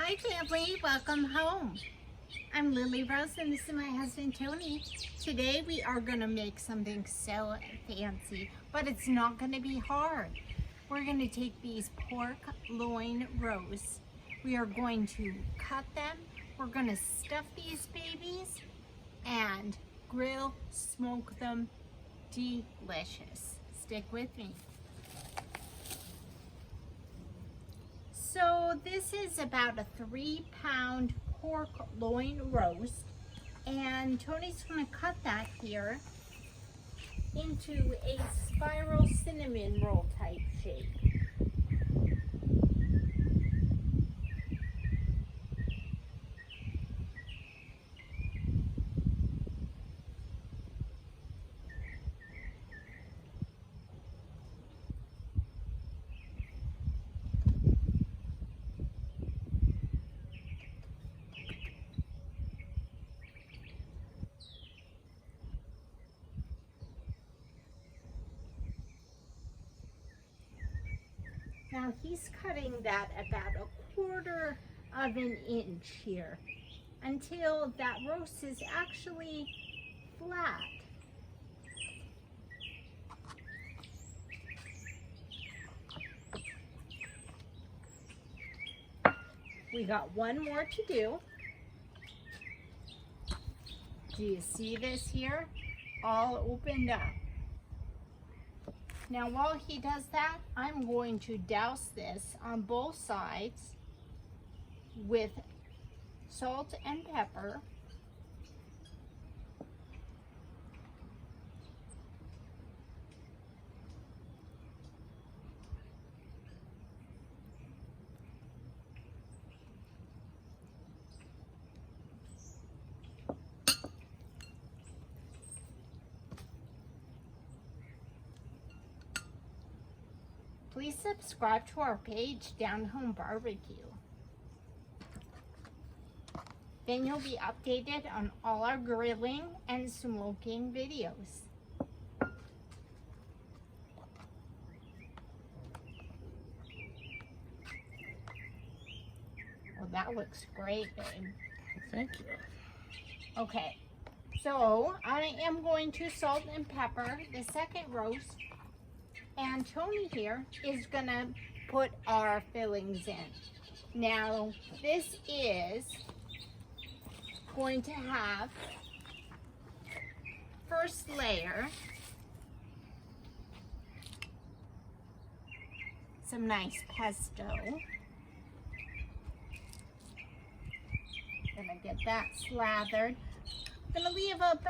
Hi family, welcome home. I'm Lily Rose and this is my husband Tony. Today we are going to make something so fancy, but it's not going to be hard. We're going to take these pork loin roasts. We are going to cut them. We're going to stuff these babies and grill, smoke them. Delicious. Stick with me. So this is about a 3-pound pork loin roast, and Tony's going to cut that here into a spiral cinnamon roll type shape. Now he's cutting that about 1/4 of an inch here until that roast is actually flat. We got one more to do. Do you see this here? All opened up. Now while he does that, I'm going to douse this on both sides with salt and pepper. Please subscribe to our page, Down Home Barbecue. Then you'll be updated on all our grilling and smoking videos. Well, that looks great, babe. Thank you. Okay, so I am going to salt and pepper the second roast. And Tony here is gonna put our fillings in. Now, this is going to have first layer, some nice pesto. Gonna get that slathered. Gonna leave about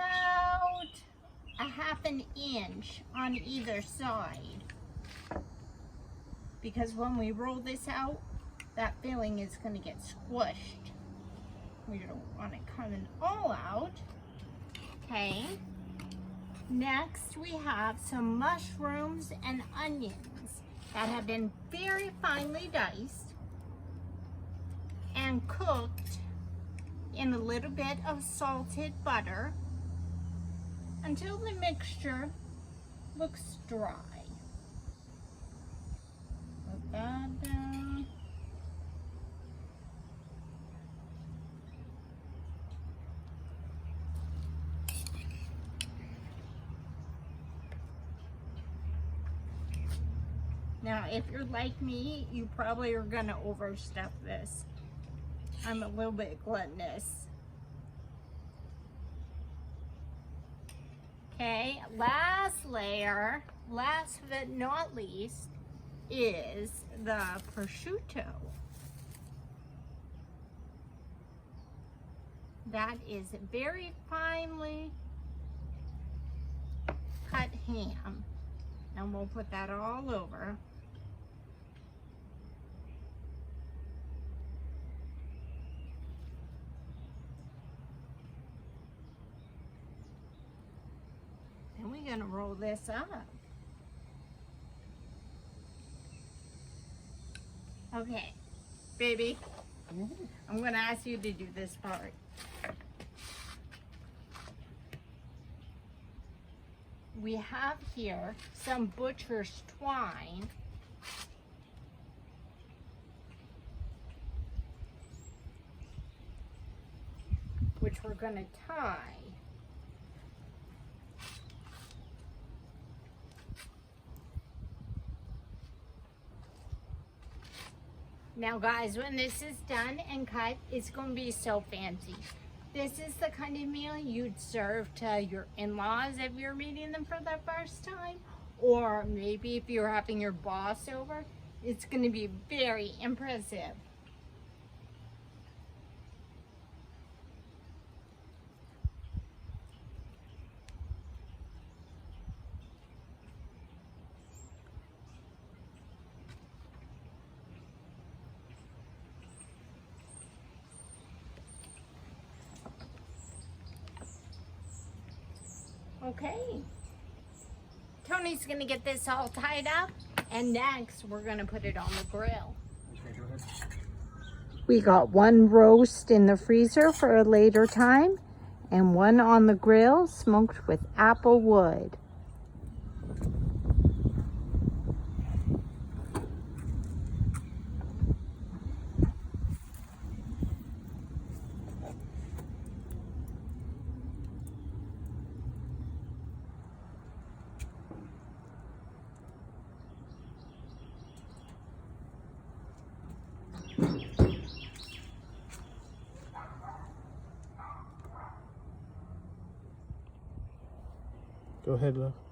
1/2 inch on either side, because when we roll this out, that filling is going to get squished. We don't want it coming all out. Okay, next we have some mushrooms and onions that have been very finely diced and cooked in a little bit of salted butter until the mixture looks dry. Put that down. Now, if you're like me, you probably are gonna overstuff this. I'm a little bit gluttonous. Okay, last layer, last but not least, is the prosciutto. That is very finely cut ham. And we'll put that all over. And we're gonna roll this up. Okay, baby, I'm gonna ask you to do this part. We have here some butcher's twine which we're gonna tie. Now guys, when this is done and cut, it's gonna be so fancy. This is the kind of meal you'd serve to your in-laws if you're meeting them for the first time, or maybe if you're having your boss over. It's gonna be very impressive. Okay, Tony's gonna get this all tied up, and next we're gonna put it on the grill. Okay, go ahead. We got one roast in the freezer for a later time, and one on the grill smoked with apple wood. Go ahead, love.